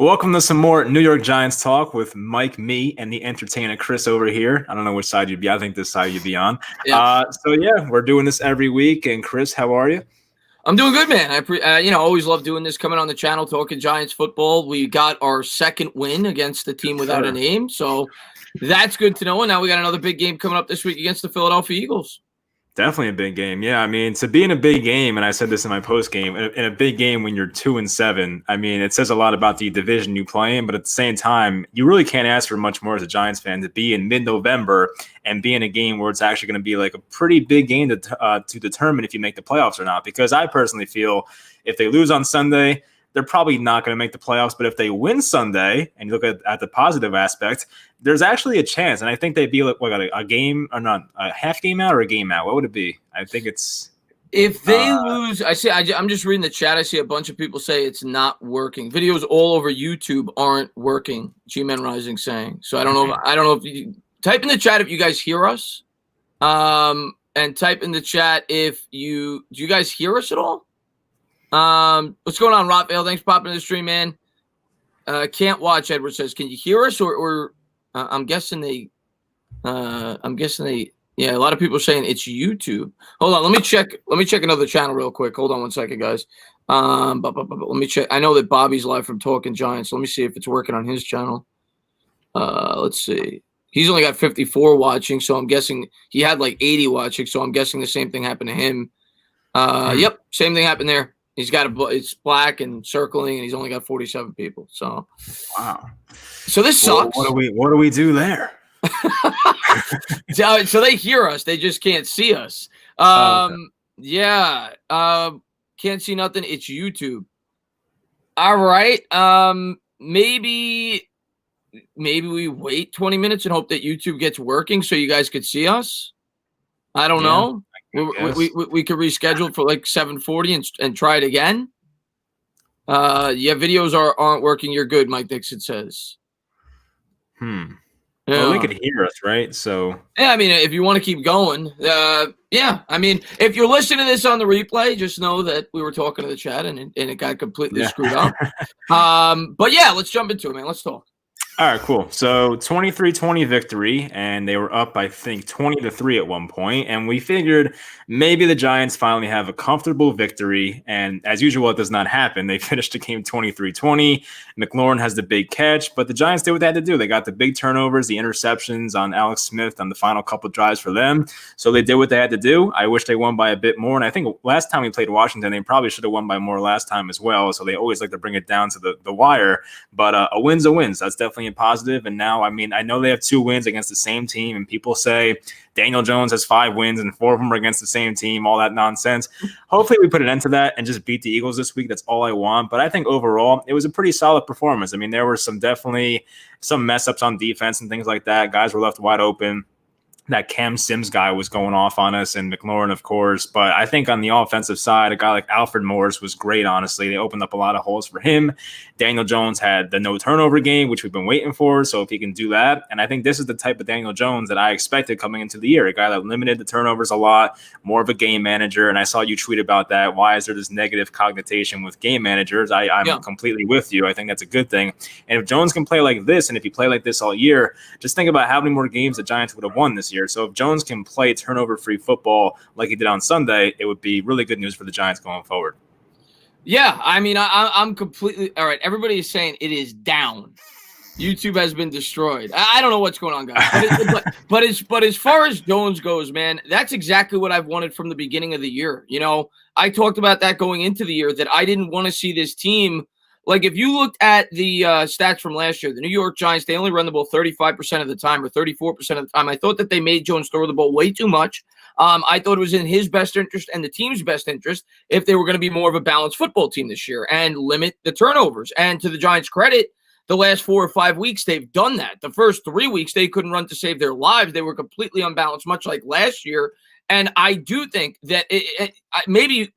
Welcome to some more New York Giants talk with Mike, me, and the entertainer Chris over here. I don't know which side you'd be. I think this side you'd be on. Yeah. We're doing this every week. And Chris, how are you? I'm doing good, man. Always love doing this, coming on the channel, talking Giants football. We got our second win against the team without a name, so that's good to know. And now we got another big game coming up this week against the Philadelphia Eagles. Definitely a big game. Yeah, I mean, to be in a big game, and I said this in my post game, in a big game when you're 2-7, I mean, it says a lot about the division you play in, but at the same time, you really can't ask for much more as a Giants fan to be in mid-November and be in a game where it's actually going to be like a pretty big game to determine if you make the playoffs or not. Because I personally feel if they lose on Sunday, they're probably not going to make the playoffs. But if they win Sunday, and you look at the positive aspect, there's actually a chance. And I think they'd be like a game or not, a half game out or a game out. What would it be? I think it's if they lose. I'm just reading the chat. I see a bunch of people say it's not working. Videos all over YouTube aren't working. G-Men Rising saying. So I don't know if you type in the chat if you guys hear us. And type in the chat do you guys hear us at all? What's going on, Rotvale? Thanks for popping in the stream, man. Can't watch. Edward says, "Can you hear us?" Or I'm guessing they. Yeah, a lot of people are saying it's YouTube. Hold on, let me check. Let me check another channel real quick. Hold on one second, guys. Let me check. I know that Bobby's live from Talking Giants. Let me see if it's working on his channel. Let's see. He's only got 54 watching, so I'm guessing he had like 80 watching. So I'm guessing the same thing happened to him. Yep, same thing happened there. He's got it's black and circling, and he's only got 47 people. So, wow. So this sucks. What do we do there? So they hear us, they just can't see us. Okay. Yeah. Can't see nothing. It's YouTube. All right. Maybe we wait 20 minutes and hope that YouTube gets working so you guys could see us. I don't know. We could reschedule for like 7:40 and try it again. Videos aren't working. You're good, Mike Dixon says. Yeah. Well, they could hear us, right? So yeah, I mean, if you want to keep going, yeah. I mean, if you're listening to this on the replay, just know that we were talking to the chat and it got completely screwed up. But yeah, let's jump into it, man. Let's talk. All right, cool. So 23-20 victory, and they were up, I think, 20-3 at one point. And we figured maybe the Giants finally have a comfortable victory. And as usual, it does not happen. They finished the game 23-20. McLaurin has the big catch, but the Giants did what they had to do. They got the big turnovers, the interceptions on Alex Smith on the final couple of drives for them. So they did what they had to do. I wish they won by a bit more. And I think last time we played Washington, they probably should have won by more last time as well. So they always like to bring it down to the wire. But a win's a win. So that's definitely positive. And now, I mean, I know they have 2 wins against the same team, and people say Daniel Jones has 5 wins and 4 of them are against the same team, all that nonsense. Hopefully we put an end to that and just beat the Eagles this week. That's all I want. But I think overall it was a pretty solid performance. I mean, there were definitely some mess ups on defense and things like that. Guys were left wide open. That Cam Sims guy was going off on us, and McLaurin, of course. But I think on the offensive side, a guy like Alfred Morris was great, honestly. They opened up a lot of holes for him. Daniel Jones had the no-turnover game, which we've been waiting for, so if he can do that. And I think this is the type of Daniel Jones that I expected coming into the year, a guy that limited the turnovers a lot, more of a game manager. And I saw you tweet about that. Why is there this negative connotation with game managers? I'm completely with you. I think that's a good thing. And if Jones can play like this, and if he play like this all year, just think about how many more games the Giants would have won this year. So if Jones can play turnover-free football like he did on Sunday, it would be really good news for the Giants going forward. Yeah, I mean, I'm completely – all right, everybody is saying it is down. YouTube has been destroyed. I don't know what's going on, guys. But as far as Jones goes, man, that's exactly what I've wanted from the beginning of the year. You know, I talked about that going into the year, that I didn't want to see this team – like, if you looked at the stats from last year, the New York Giants, they only run the ball 35% of the time or 34% of the time. I thought that they made Jones throw the ball way too much. I thought it was in his best interest and the team's best interest if they were going to be more of a balanced football team this year and limit the turnovers. And to the Giants' credit, the last 4 or 5 weeks, they've done that. The first 3 weeks, they couldn't run to save their lives. They were completely unbalanced, much like last year. And I do think that maybe,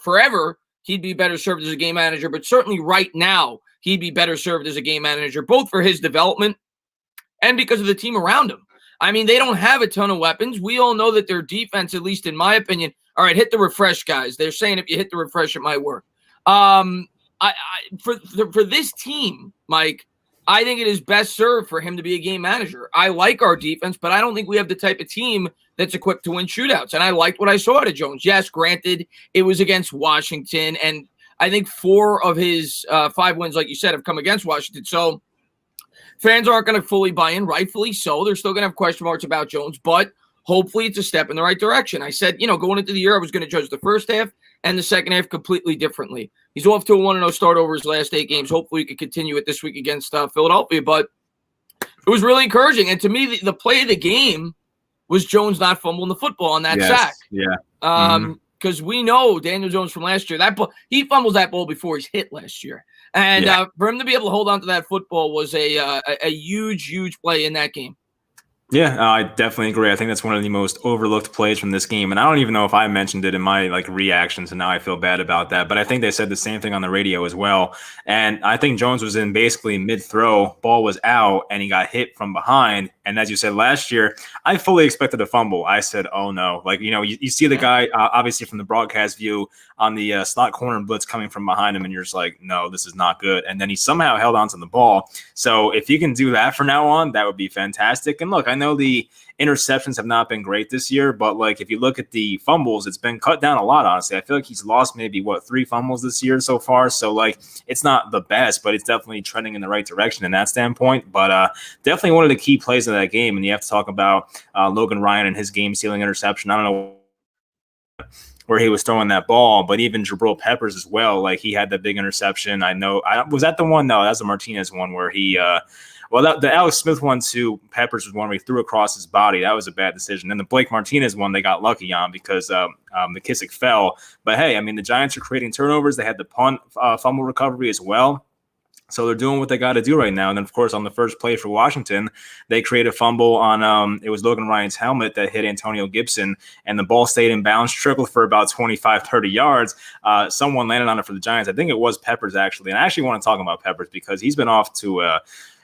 forever – he'd be better served as a game manager, but certainly right now he'd be better served as a game manager, both for his development and because of the team around him. I mean, they don't have a ton of weapons. We all know that their defense, at least in my opinion, all right, hit the refresh, guys. They're saying if you hit the refresh, it might work. For this team, Mike, I think it is best served for him to be a game manager. I like our defense, but I don't think we have the type of team that's equipped to win shootouts. And I liked what I saw out of Jones. Yes, granted, it was against Washington, and I think 4 of his 5 wins, like you said, have come against Washington. So fans aren't going to fully buy in, rightfully so. They're still going to have question marks about Jones, but hopefully it's a step in the right direction. I said, going into the year, I was going to judge the first half and the second half completely differently. He's off to a 1-0 start over his last 8 games. Hopefully he can continue it this week against Philadelphia, but it was really encouraging. And to me, the play of the game was Jones not fumbling the football on that sack. Yeah. Because we know Daniel Jones from last year, that ball, he fumbles that ball before he's hit last year. And for him to be able to hold on to that football was a huge, huge play in that game. Yeah, I definitely agree. I think that's one of the most overlooked plays from this game. And I don't even know if I mentioned it in my reactions, and now I feel bad about that. But I think they said the same thing on the radio as well. And I think Jones was in basically mid-throw, ball was out, and he got hit from behind. And as you said last year, I fully expected a fumble. I said, oh no. You see the guy, obviously from the broadcast view, on the slot corner blitz coming from behind him, and you're just like, no, this is not good. And then he somehow held onto the ball. So if you can do that from now on, that would be fantastic. And look, I know the interceptions have not been great this year, but if you look at the fumbles, it's been cut down a lot, honestly. I feel like he's lost maybe 3 fumbles this year so far. So it's not the best, but it's definitely trending in the right direction in that standpoint. But definitely one of the key plays of that game. And you have to talk about Logan Ryan and his game sealing interception. I don't know where he was throwing that ball, but even Jabril Peppers as well. He had that big interception. Was that the one? No, that's the Martinez one where he the Alex Smith one too, Peppers was one where he threw across his body. That was a bad decision. And the Blake Martinez one, they got lucky on because McKissick fell. But hey, the Giants are creating turnovers. They had the punt fumble recovery as well. So they're doing what they got to do right now. And then, of course, on the first play for Washington, they create a fumble on it was Logan Ryan's helmet that hit Antonio Gibson, and the ball stayed in bounds, trickled for about 25, 30 yards. Someone landed on it for the Giants. I think it was Peppers, actually. And I actually want to talk about Peppers because he's been off to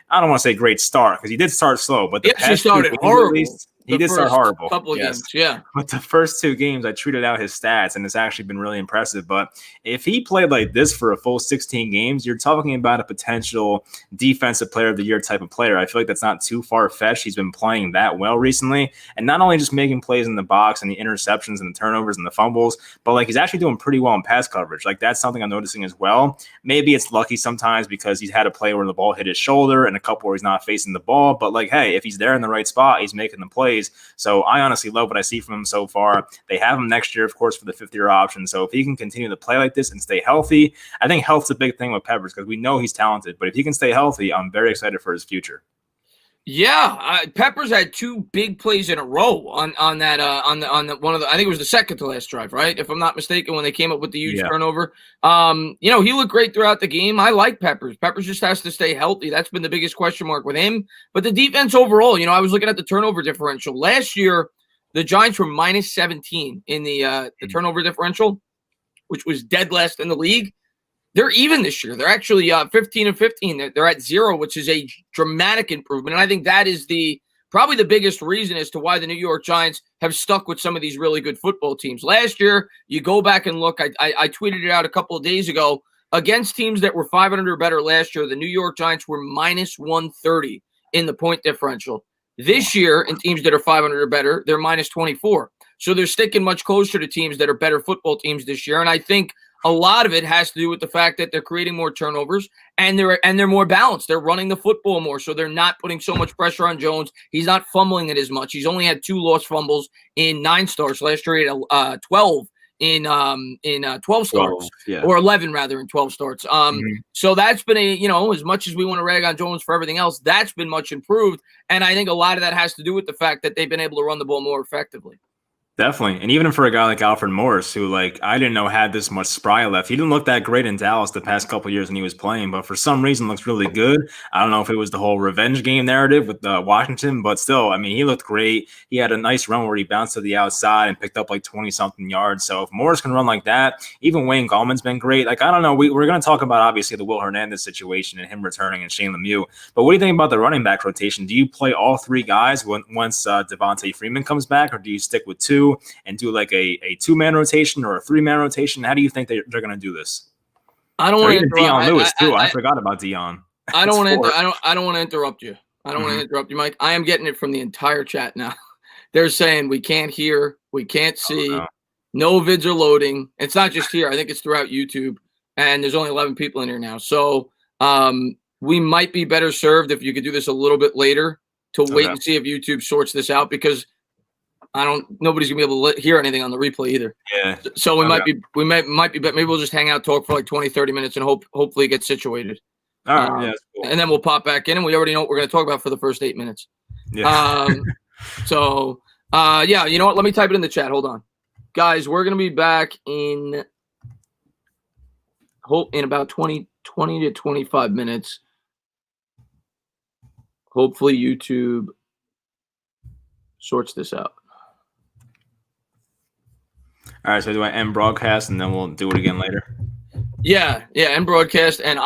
I don't want to say great start because he did start slow, but the past started horrible. He did start horrible. Couple of games, yeah. But the first 2 games, I tweeted out his stats, and it's actually been really impressive. But if he played like this for a full 16 games, you're talking about a potential defensive player of the year type of player. I feel like that's not too far-fetched. He's been playing that well recently, and not only just making plays in the box and the interceptions and the turnovers and the fumbles, but he's actually doing pretty well in pass coverage. That's something I'm noticing as well. Maybe it's lucky sometimes because he's had a play where the ball hit his shoulder and a couple where he's not facing the ball. But hey, if he's there in the right spot, he's making the plays. So I honestly love what I see from him so far. They have him next year, of course, for the 5th-year option. So if he can continue to play like this and stay healthy, I think health's a big thing with Peppers because we know he's talented. But if he can stay healthy, I'm very excited for his future. Yeah, Peppers had 2 big plays in a row on that on the one of the, I think it was the second to last drive, right? If I'm not mistaken, when they came up with the huge turnover. He looked great throughout the game. I like Peppers. Peppers just has to stay healthy. That's been the biggest question mark with him. But the defense overall, I was looking at the turnover differential. Last year, the Giants were minus 17 in the turnover differential, which was dead last in the league. They're even this year. They're actually 15-15. They're at 0, which is a dramatic improvement. And I think that is probably the biggest reason as to why the New York Giants have stuck with some of these really good football teams. Last year, you go back and look, I tweeted it out a couple of days ago, against teams that were 500 or better last year, the New York Giants were minus 130 in the point differential. This year, in teams that are 500 or better, they're minus 24. So they're sticking much closer to teams that are better football teams this year. And I think a lot of it has to do with the fact that they're creating more turnovers and they're more balanced. They're running the football more, so they're not putting so much pressure on Jones. He's not fumbling it as much. He's only had 2 lost fumbles in 9 starts. Last year he had 12 in 12 starts, or 11 rather in 12 starts. So that's been as much as we want to rag on Jones for everything else, that's been much improved. And I think a lot of that has to do with the fact that they've been able to run the ball more effectively. Definitely. And even for a guy like Alfred Morris, who I didn't know had this much spry left. He didn't look that great in Dallas the past couple of years when he was playing, but for some reason looks really good. I don't know if it was the whole revenge game narrative with Washington, but still, he looked great. He had a nice run where he bounced to the outside and picked up 20-something yards. So if Morris can run like that, even Wayne Gallman's been great. I don't know. We're going to talk about, obviously, the Will Hernandez situation and him returning and Shane Lemieux. But what do you think about the running back rotation? Do you play all 3 guys once Devontae Freeman comes back, or do you stick with 2 and do a 2-man rotation or a 3-man rotation? How do you think they're going to do this? I don't Or want to even interrupt. Dion Lewis too. I forgot about Dion. I That's don't want four. to. I don't want to interrupt you. I don't want Mhm. to interrupt you, Mike. I am getting it from the entire chat now. They're saying we can't hear, we can't see, no. no vids are loading. It's not just here. I think it's throughout YouTube, and there's only 11 people in here now. So we might be better served if you could do this a little bit later to wait Okay. and see if YouTube sorts this out, because nobody's gonna be able to hear anything on the replay either. Yeah. So we Okay. might be, maybe we'll just hang out, talk for like 20, 30 minutes and hopefully get situated. All right. Yeah. That's cool. And then we'll pop back in and we already know what we're going to talk about for the first 8 minutes. Yeah. Yeah, you know what? Let me type it in the chat. Hold on. Guys, we're going to be back in about 20 to 25 minutes. Hopefully YouTube sorts this out. All right. So do I end broadcast and then we'll do it again later? Yeah, end broadcast, and